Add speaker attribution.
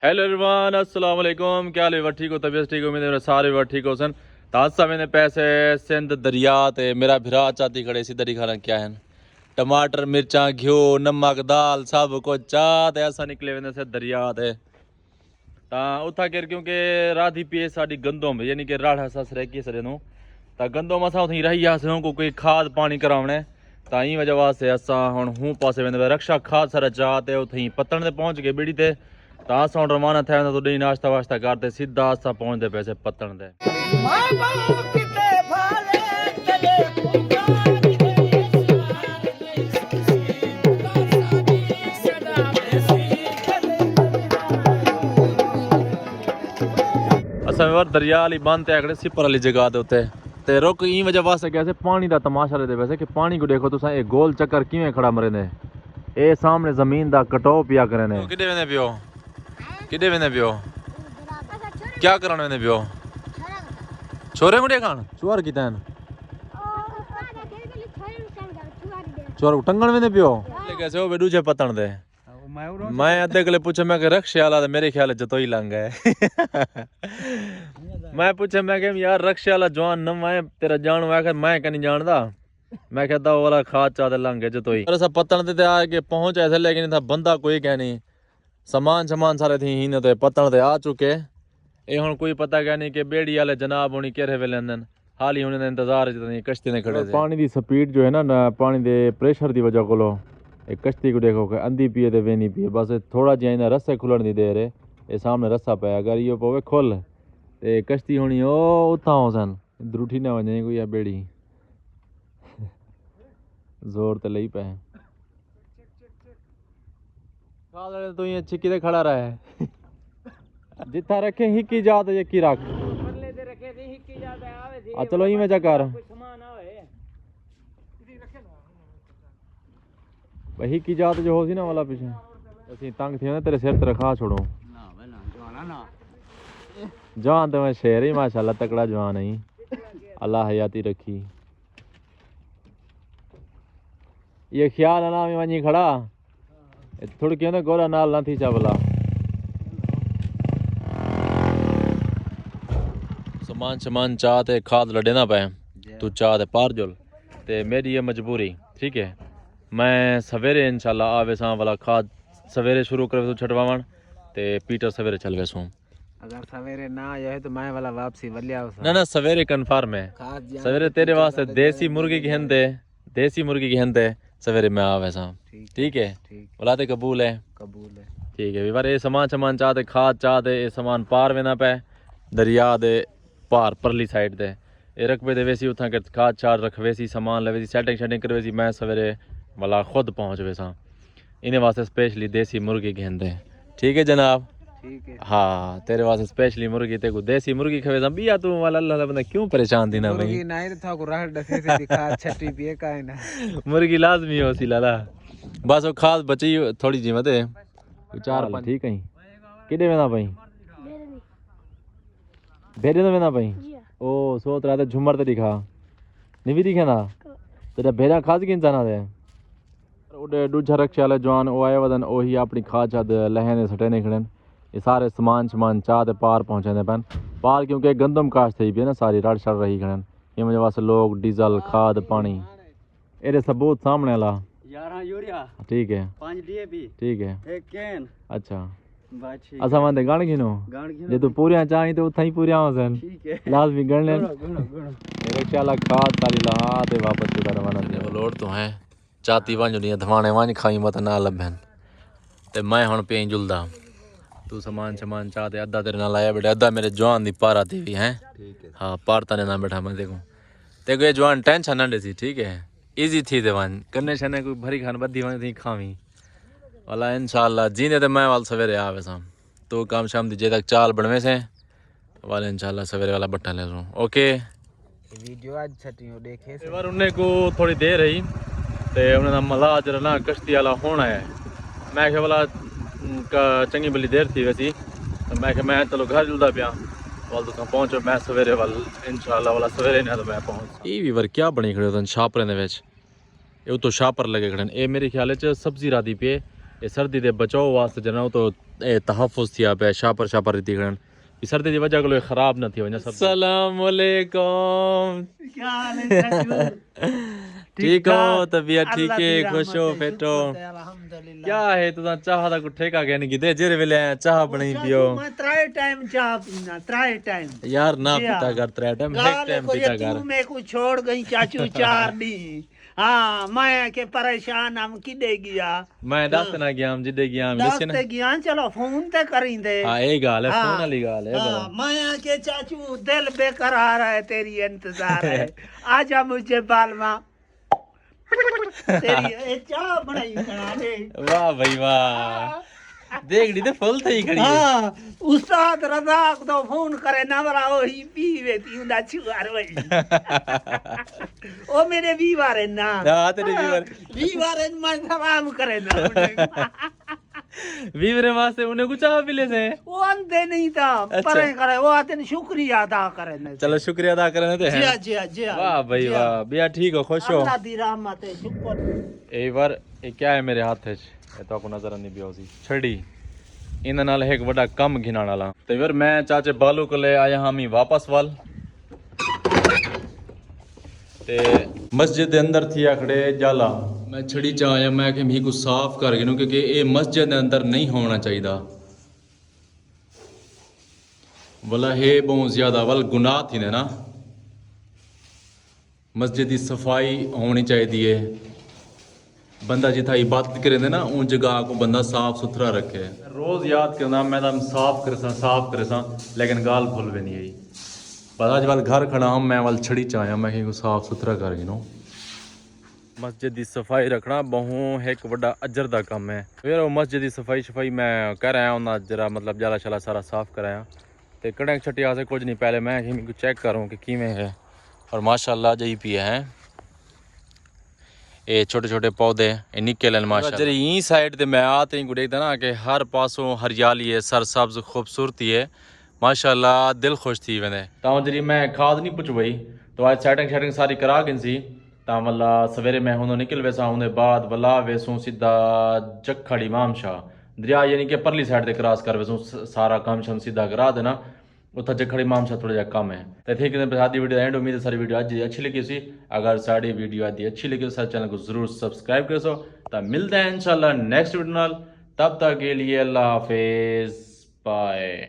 Speaker 1: Hello everyone अस्सलाम वालेकुम। क्या हाल है? ठीक हो? तबीयत ठीक हो? मेरे सारे वर ठीक हो सन। ताजा मैंने पैसे सिंध दरिया ते मेरा भिरा चाती खड़े सी दरी खाना क्या है टमाटर मिर्चा घ्यो नमक दाल सब कुछ चाह ते ऐसा निकले वेंदे से दरिया ते ता उथा कर क्योंकि राधी पिए साडी गंदोम यानी कि राढ़ा सस रह की सरे नु ता गंदोम असा उथी रही आसे को कोई खाद पानी करावणे ता ई वजह वास्ते असा हुन हूं पासे वेंदे रक्षा खाद सर चाह ते उथी पत्तन ते पहुंच गए बीड़ी ते ता असां रवाना थिया तो ॾेई नाश्ता वाश्ता करते सीधा असां पहुंचते पैसे पत्तन ते असां वर दरिया वाली बंद ते आकड़े सिपर वाली जगह ते उत्ते ते रुक ई वजह वास्ते कैसे पानी दा तमाशा लेते वैसे कि पानी को देखो तुसा ये गोल चक्कर किवें खड़ा मरेंदे ए सामने जमीन दा कटाव पिया करने किडे वेंदे पियो किडे वेंदे पियो क्या कराने वेंदे पियो छोरे मुंडे खान चुआर की तैन चोर टंगण वेंदे पियो कैसे हो बेडू छे पतन दे मैं अद्धे गले पूछे मैं रक्षा वाला मेरे ख्याल जतो ही लंग है मैं पूछे मैं कि यार रक्षा वाला जवान न मैं तेरा जान मैं मैं कहीं जानदा मैं कहता वाला खाद चाद लंग है जतो ही सब पतन ते आके पहुंच ऐसे लेकिन था बंदा कोई कह नहीं सामान सारे थी ही न तो पतन ते आ चुके ए हुन कोई पता क्या नहीं कि बेड़ी वाले जनाब होनी केरे वे लेंदन हाल ही उन्हें इंतजार जितनी कश्ती ने खड़े पानी दी स्पीड जो है ना पानी दे प्रेशर दी वजह कोलो एक कश्ती को देखो कि अंधी पिए तो वे नहीं पिए बस थोड़ा जिहा इन्हें रस्से खुलण दी देर है ये सामने रस्सा पे अगर ये पवे खुल ते कश्ती होनी ओ उथा हो सन द्रुठी ना वजे कोई बेड़ी जोर ते लई पे खाद तो ये छिकी ते खड़ा रहे जिथा रखे हिकी जात यकी रख बदले ते रखे थे हिकी जात आवे थी आ चलो ई में चकर कोई सामान आवे इदी रखे ना भाई हिकी जात जो होसी ना वाला पीछे असि तंग थे ना तेरे सिर ते रखा छोड़ो ना भाई ना जवाना ना जवान तो मैं शेर ही माशाल्लाह तकड़ा जवान है अल्लाह हयाती रखी ये ख्याल ना में वनी खड़ा थोड़ी क्यों ना गोरा नाल ना थी चावला सामान चाहते खाद लड़े ना पाए तू चाहते पार जुल ते मेरी ये मजबूरी ठीक है मैं सवेरे इंशाल्लाह आवे सा वाला खाद सवेरे शुरू करे तो छटवावन ते पीटर सवेरे चल वे सो
Speaker 2: अगर सवेरे ना आया है तो मैं वाला वापसी वलिया
Speaker 1: ना सवेरे कन्फर्म है सवेरे तेरे वास्ते देसी मुर्गी की हंदे सवेरे मैं आवे सा ठीक है बुलाते कबूल है ठीक है बार ये सामान चाहते खाद चाहते ये सामान पार वे ना पे दरिया दे पार परली साइड दे ये रकबे दे वैसी उठा कर खाद चार रखवे सी सामान लवे सी सेटिंग करवे सी मैं सवेरे वाला खुद पहुँच वे सा इन्हें वास्ते स्पेशली देसी मुर्गी के हंदे ठीक है जनाब ठीक है हाँ तेरे वास्ते स्पेशली मुर्गी ते को देसी मुर्गी खवे सा बिया तू वाला अल्लाह बंदा क्यों परेशान दी ना भाई मुर्गी नहीं था को राह डसे से दिखा छटी पिए का है ना मुर्गी लाजमी हो सी लाला बस वो खाद बची थोड़ी जी मते चार पांच ठीक है किडे वेना भाई भेरे तो वेना भाई ओ सोच रहा था झुमर ते दिखा नहीं दिखे ना तेरा भेरा खाद की इंसान दे उडे दूजा रक्षा वाले जवान ओ आए वदन ओ ही अपनी खाद छद लहने सटे ने खड़न ये सारे सामान चाह ते पार पहुंचे पन पार क्योंकि गंदम काश थी भी ना सारी रड़ शड़ रही खड़न ये मुझे वास्ते लोग डीजल खाद पानी एरे सबूत सामने ला
Speaker 2: 11 यूरिया
Speaker 1: ठीक है
Speaker 2: 5 डीएपी ठीक है 1 कैन अच्छा असा मानते गण गिनो जे तू पूरियां चाही तो उथा ही पूरियां होसन ठीक है लाजमी गण ले मेरे ख्याल खाद सारी ला ते वापस उधर रवाना थे लोड तो है चाती वांजो नहीं धवाने वांज खाई मत ना लभन ते मैं हुन पे जुलदा तू सामान चाहते अद्धा तेरे नाल आया बेटा अद्धा मेरे जवान दी पारा थी भी हैं ठीक है हां पारता ने ना बैठा मैं देखो ये जवान टेंशन ना सी ठीक है इजी थी देवान कन्ने छने कोई भरी खान बद्धी वांग थी खावी वाला इंशाल्लाह जीने ते मैं वाल सवेरे आवे सा तो काम शाम दी जे तक चाल बनवे से वाले इंशाल्लाह सवेरे वाला बट्टा ले लूं ओके वीडियो आज छटियो देखे से बार उन्ने को थोड़ी देर रही ते उन्हें मला जरा ना कश्ती वाला होना है मैं के वाला का चंगी बली देर थी वैसी तो मैं चलो घर जुलदा पिया वाल तो पहुंचो मैं सवेरे वाल इंशाल्लाह वाला सवेरे ना तो मैं पहुंच ये भी वर क्या बनी खड़े होतन छापरे दे विच ये तो छापर लगे खड़न ए मेरे ख्याल च सब्जी रादी पे ये सर्दी दे बचाव वास्ते जनाओ तो तहफ़ुज़ थिया पे शापर रीति करन सर्दी की वजह को खराब न थी वजह सब अस्सलाम वालेकुम
Speaker 3: क्या हाल है चाचू?
Speaker 2: ठीक हो तबीयत ठीक
Speaker 3: अल्लाह दी
Speaker 2: है
Speaker 3: रहमत
Speaker 2: खुश हो
Speaker 3: है,
Speaker 2: फेटो
Speaker 3: शुक्र है, अल्हम्दुलिल्लाह।
Speaker 2: क्या है तुसा चाह दा को ठेका कहने की दे जेरे वेले चाह बनाई
Speaker 3: चाचू,
Speaker 2: पियो
Speaker 3: मैं त्राए टाइम चाह पीना त्राए टाइम
Speaker 2: यार ना
Speaker 3: जी
Speaker 2: पीता
Speaker 3: हाँ।
Speaker 2: कर त्रै टाइम एक
Speaker 3: गाल
Speaker 2: टाइम
Speaker 3: को ये
Speaker 2: पीता
Speaker 3: तू
Speaker 2: कर
Speaker 3: मेरे को छोड़ गई चाचू 4 दिन हाँ मैं के परेशान हम किडे गया
Speaker 2: मैं दस ना गया हम जिदे गया हम
Speaker 3: दस
Speaker 2: लिसन
Speaker 3: ते गया चलो फोन ते करिंदे
Speaker 2: हां ए गाल है
Speaker 3: हाँ,
Speaker 2: फोन वाली गाल है
Speaker 3: हाँ, मैं के चाचू दिल बेकरार है तेरी इंतजार है आजा मुझे बालमा तेरी ये चाह बनाई करा दे
Speaker 2: वाह भाई वाह देख ली तो फुल थई खड़ी है
Speaker 3: हाँ उस्ताद रज़ाक तो फोन करे ना बरा वही पीवे ती उंदा छुआर वही ओ मेरे बीवारे ना
Speaker 2: हां तेरे
Speaker 3: बीवारे मैं सलाम करे ना
Speaker 2: वीवरे वास्ते उन्हें कुछ आ मिले से
Speaker 3: वो अंधे नहीं था परे करे वो आते शुक्रिया अदा करे ना
Speaker 2: चलो शुक्रिया अदा करने थे
Speaker 3: जी हाँ, जी हाँ, जी हाँ।
Speaker 2: वाह भाई
Speaker 3: जी हाँ।
Speaker 2: वाह बिया ठीक हो खुश हो
Speaker 3: अल्लाह दी रहमत है शुक्र
Speaker 2: एक बार ये क्या है मेरे हाथ ये तो आपको नजर नहीं पिया सी छड़ी इन नाल एक बड़ा कम घिनाण वाला तो फिर मैं चाचे बालू को ले आया हम ही वापस वाल ते मस्जिद दे अंदर थी आखड़े जाला मैं छड़ी च आया मैं कि मी को साफ कर गिनू क्योंकि ये मस्जिद दे अंदर नहीं होना चाहिए बोला है बहुत ज्यादा वल गुनाह थी ना मस्जिद की सफाई होनी चाहिए बंदा जिथा इबादत करे ना उन जगह को बंदा साफ सुथरा रखे रोज याद करना मैं तो साफ करे सा लेकिन गाल भूल भी नहीं आई बस अज वाल घर खड़ा हम मैं वाल छड़ी चाया मैं कि साफ सुथरा कर गिनो मस्जिद की सफाई रखना बहु एक बड़ा अजर का काम है फिर वो मस्जिद की सफाई मैं कर आया उन्हें जरा मतलब जाला शला सारा साफ कराया तो कड़क छट्टी आसे कुछ नहीं पहले मैं कि चेक करूँ कि किमें है और माशाल्लाह जही पिया है ये छोटे छोटे पौधे ये निके लन माशाल्लाह यही साइड ते मैं आते ही देखता ना कि हर पासों हरियाली है सरसब्ज खूबसूरती है माशाल्लाह दिल खुश थी वेंदे ता जरी मैं खाद नहीं पुछ वही तो आज सेटिंग सारी करा गिन सी ता मतलब सवेरे मैं हुन निकल वैसा उनके बाद वला वैसू सीधा जखड़ इमाम शाह दरिया यानी कि परली साइड ते क्रॉस कर वैसू सारा काम शम सीधा करा देना उत्था जखड़ इमाम शाह थोड़ा जा कम है तो ठीक है सारी वीडियो एंड उम्मीद है सारी वीडियो आज अच्छी लगी सी अगर सारी वीडियो आज अच्छी लगी तो सारे चैनल को जरूर सब्सक्राइब कर सो तो मिलते हैं इंशाल्लाह नेक्स्ट वीडियो नाल तब तक के लिए अल्लाह हाफिज बाय।